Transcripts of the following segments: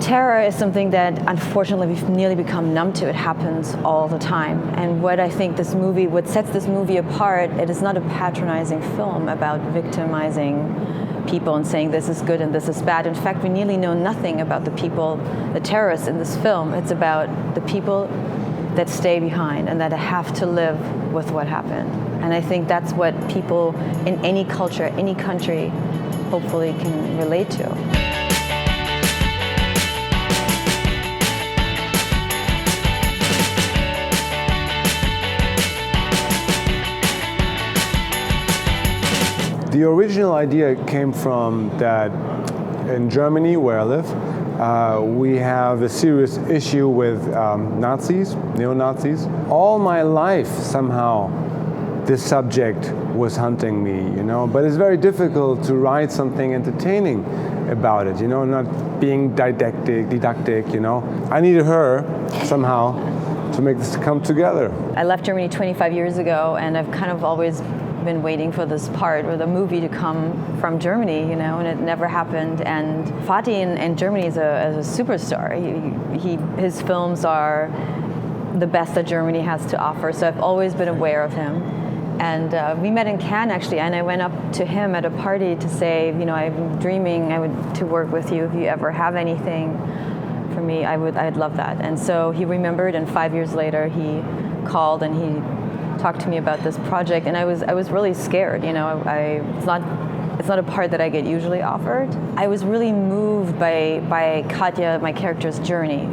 Terror is something that unfortunately we've nearly become numb to. It happens all the time. And what I think what sets this movie apart, it is not a patronizing film about victimizing people and saying this is good and this is bad. In fact, we nearly know nothing about the people, the terrorists in this film. It's about the people that stay behind and that have to live with what happened. And I think that's what people in any culture, any country, hopefully can relate to. The original idea came from that in Germany, where I live, we have a serious issue with Nazis, neo-Nazis. All my life, somehow, this subject was hunting me, But it's very difficult to write something entertaining about it, not being didactic, I needed her, somehow, to make this come together. I left Germany 25 years ago, and I've kind of always been waiting for this part or the movie to come from Germany, and it never happened. And Fatih in Germany is a superstar. His films are the best that Germany has to offer, so I've always been aware of him. And we met in Cannes, actually, and I went up to him at a party to say, I'm dreaming to work with you. If you ever have anything for me, I'd love that. And so he remembered, and 5 years later he called and he talked to me about this project, and I was really scared. It's not a part that I get usually offered. I was really moved by Katja, my character's journey.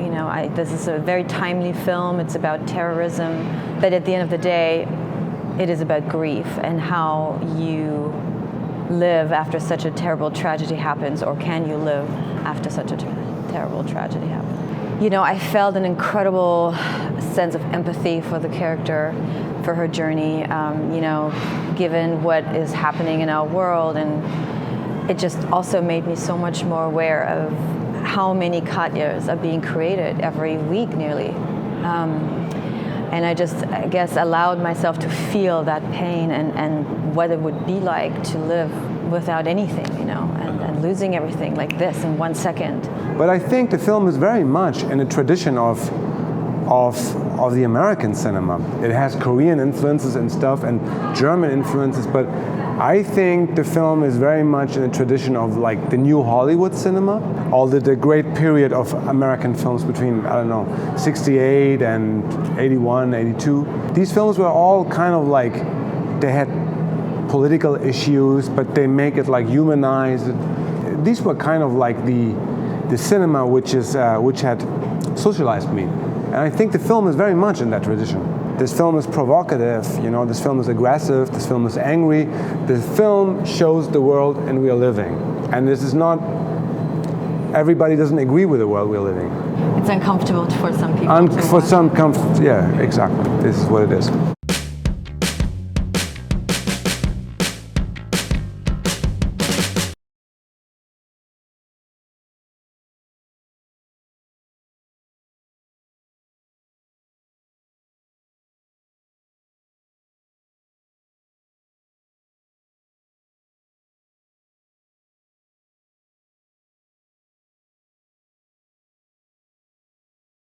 This is a very timely film. It's about terrorism, but at the end of the day, it is about grief and how you live after such a terrible tragedy happens, or can you live after such a terrible tragedy happens. I felt an incredible sense of empathy for the character, for her journey, given what is happening in our world. And it just also made me so much more aware of how many Katjas are being created every week nearly. And I guess, allowed myself to feel that pain and what it would be like to live without anything, and losing everything like this in 1 second. But I think the film is very much in a tradition of the American cinema. It has Korean influences and stuff and German influences, but I think the film is very much in a tradition of like the new Hollywood cinema, all the great period of American films between, 68 and 81, 82. These films were all kind of like, they had political issues, but they make it like humanized. These were kind of like the cinema which had socialized me. And I think the film is very much in that tradition. This film is provocative, this film is aggressive, this film is angry. The film shows the world and we are living. And this is not, everybody doesn't agree with the world we're living. It's uncomfortable for some people. For some, yeah, exactly. This is what it is.